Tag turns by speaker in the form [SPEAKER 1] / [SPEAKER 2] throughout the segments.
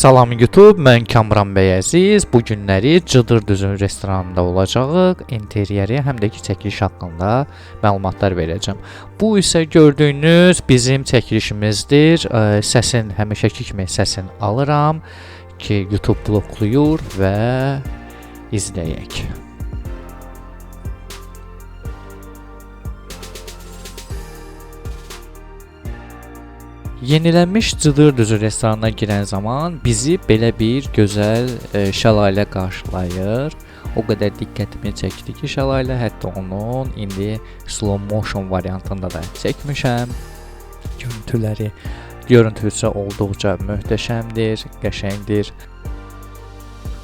[SPEAKER 1] Salam YouTube, mən Kamran Bəyəziz. Bu günləri Cıdır Düzün restoranında olacağıq. İnteryeri həm də ki çəkiliş haqqında məlumatlar verəcəm. Bu isə gördüyünüz bizim çəkilişimizdir. Səsin həmişəki kimi səsini alıram ki YouTube blokluyur və izləyək. Yenilənmiş Cıdır Düzü restoranına girən zaman bizi belə bir gözəl şəlalə qarşılayır. O qədər diqqətimi çəkdi ki şəlalə, hətta onun indi slow motion variantında da çəkmişəm. Görüntüsü olduqca möhtəşəmdir, qəşəngdir.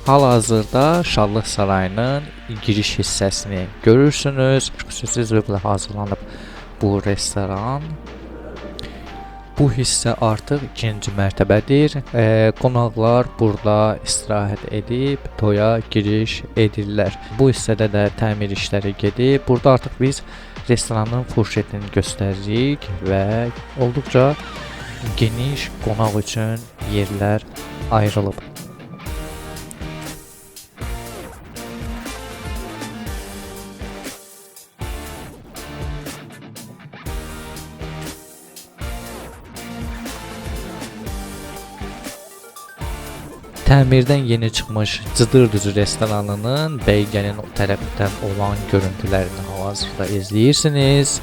[SPEAKER 1] Hal-hazırda Şadlıq Sarayının giriş hissəsini görürsünüz. Xüsusi zövqlə hazırlanıb bu restoran. Bu hissə artıq ikinci mərtəbədir. Qonaqlar burada istirahət edib toya giriş edirlər. Bu hissədə də təmir işləri gedib. Burada artıq biz restoranın furşetini göstəririk və olduqca geniş qonaq üçün yerlər ayrılıb. Təmirdən yeni çıxmış Cıdır Düzü restoranının Bəygənin o tərəfdən olan görüntülərini hal-hazırda izləyirsiniz.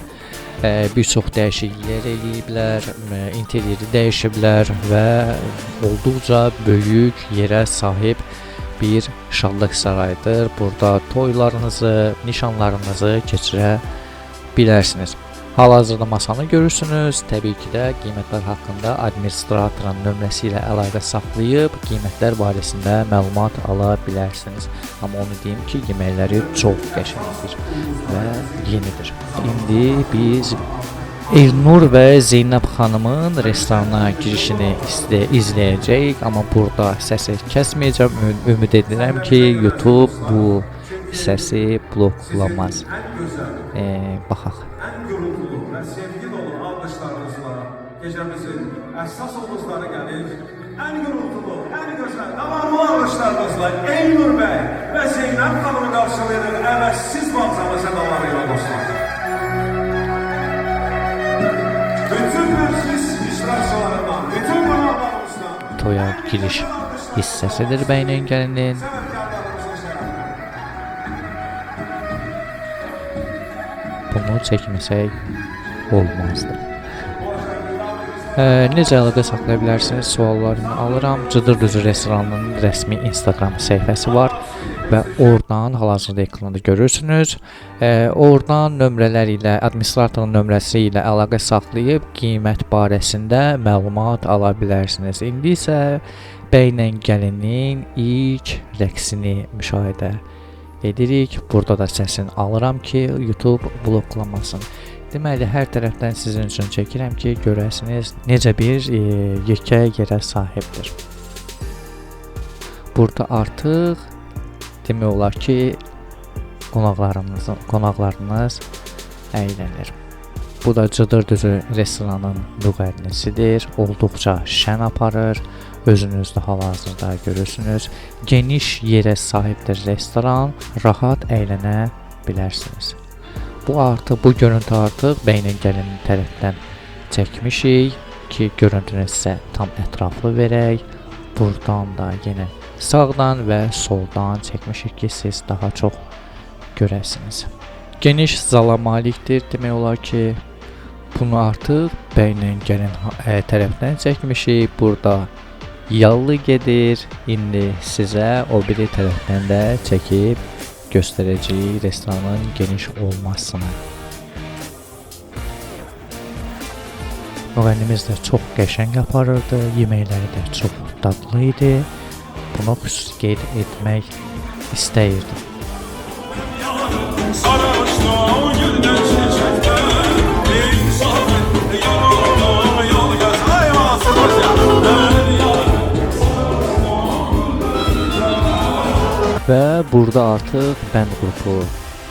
[SPEAKER 1] Bir çox dəyişikliklər eləyiblər, interyeri dəyişiblər və olduqca böyük yerə sahib bir Şadlıq Sarayıdır. Burada toylarınızı, nişanlarınızı keçirə bilərsiniz. Hal-hazırda masanı görürsünüz. Təbii ki də qiymətlər haqqında administratorun nömrəsi ilə əlaqə saxlayıb qiymətlər barəsində məlumat ala bilərsiniz. Amma onu deyim ki, yeməkləri çox qəşəngdir və yenidir. İndi biz Elnur və Zeynəb xanımın restorana girişini izləyəcəyik. Amma burada səsi kəsməyəcəm. Ümid edirəm ki, YouTube bu səsi bloklamaz. Baxaq.
[SPEAKER 2] Sevgi dolu alqışlarınızla gecəmizin əsas ulduzları gəlir. Ən gürültülü, ən gözəl, davamlı alqışlarınızla Elnur bəy və Zeynəb xanımı qarşılayır əvəzsiz balcalı sədalarıyla dostlar. Bütün məclis iştirakçılarından, bütün qonaqlarımızdan
[SPEAKER 1] Toya giriş hissəsidir bəynin gəlinin. Bunu çəkməsək olmazdı. Necə əlaqə saxlaya bilərsiniz? Suallarını alıram. Cıdır Düzü restoranının rəsmi Instagram səhifəsi var və oradan hal-hazırda ekranda görürsünüz. Oradan nömrələr ilə, administratorun nömrəsi ilə əlaqə saxlayıb qiymət barəsində məlumat ala bilərsiniz. İndi isə bəylə gəlinin ilk rəqsini müşahidə edirik. Burada da səsini alıram ki, YouTube bloklamasın. Deməli, hər tərəfdən sizin üçün çəkirəm ki, görəsiniz necə bir yekə yerə sahibdir. Burada artıq demək olar ki, qonaqlarınız əylənir. Bu da Cıdır Düzü restoranın müğənnisidir. Olduqca şən aparır. Özünüz də hal-hazırda görürsünüz. Geniş yerə sahibdir restoran. Rahat əylənə bilərsiniz. Bu görüntü artıq bəynin gəlinin tərəfdən çəkmişik ki, görüntünü sizə tam ətraflı verək. Buradan da yenə sağdan və soldan çəkmişik ki, siz daha çox görəsiniz. Geniş zala malikdir. Demək olar ki, bunu artıq bəynin gəlin tərəfdən çəkmişik. Burada yallı gedir. İndi sizə o biri tərəfdən də çəkib göstərəcəyik restoranın geniş olmasını. Müğənnimiz də çox qəşəng aparırdı. Yeməkləri də çox dadlı idi. Bunu xüsusi qeyd etmək istəyirdim. Və burada artıq bənd qrupu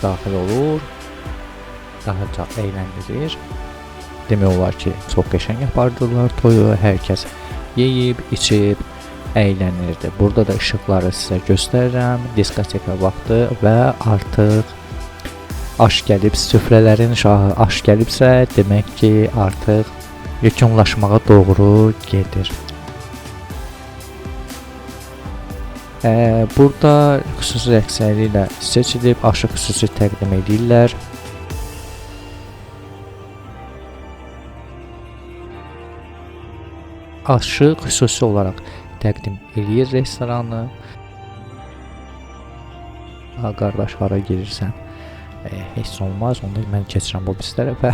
[SPEAKER 1] daxil olur, daha əyləndirir. Demək olar ki, çox qəşəng apardılar toyu, hər kəs yeyib, içib, əylənirdi. Burada da işıqları sizə göstərirəm. Diskoteka vaxtı və artıq aş gəlib, süfrələrin şahı aş gəlibsə, demək ki, artıq yekunlaşmağa doğru gedir. Burada xüsusi rəqsləri ilə seçilib, aşı xüsusi təqdim edirlər. Aşı xüsusi olaraq təqdim eləyir restoranı. Qardaş, hara girirsən? Heç olmaz, onda mən keçirəm o bir tərəfə.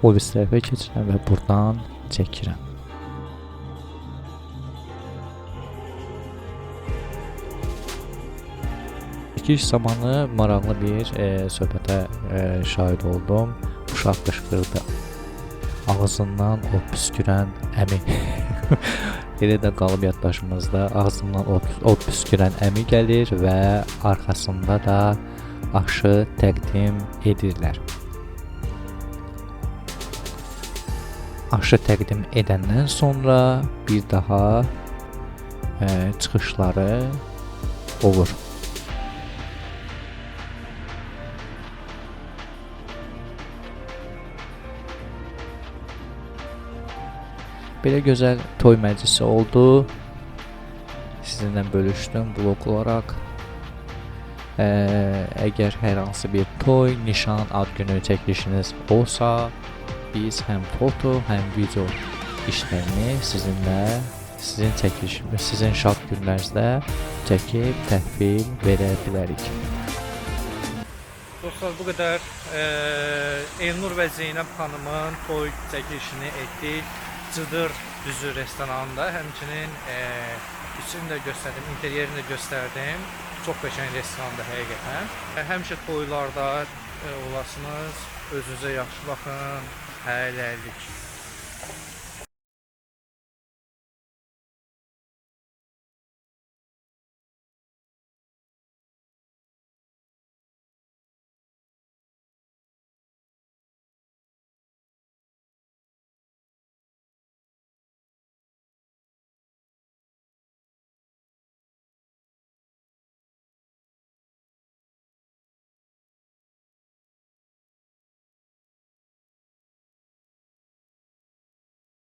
[SPEAKER 1] O bir tərəfə keçirəm və buradan çəkirəm. Çəkiliş zamanı maraqlı bir söhbətə şahid oldum. Uşaq qışqırdı. Ağzından o püskürən əmi. Elə də qalıb yaddaşımızda. Ağzından o püskürən əmi gəlir və arxasında da aşı təqdim edirlər. Aşı təqdim edəndən sonra bir daha çıxışları olur. Belə gözəl toy məclisi oldu. Sizinlə bölüşdüm vlog olaraq. Əgər hər hansı bir toy, nişan, ad günü çəkilişiniz olsa, biz həm foto, həm video işlərini sizinlə, sizin çəkilişiniz, sizin şad günlərinizdə çəkib təhvil verə bilərik. Dostlar, bu qədər Elnur və Zeynəb xanımın toy çəkilişini etdik. Cıdır Düzü restoranında, həmçinin içini də göstərdim, interyerini də göstərdim. Çox qəşəng restorandır həqiqətən. Həmişə toylarda olasınız, özünüzə yaxşı baxın, hələlik.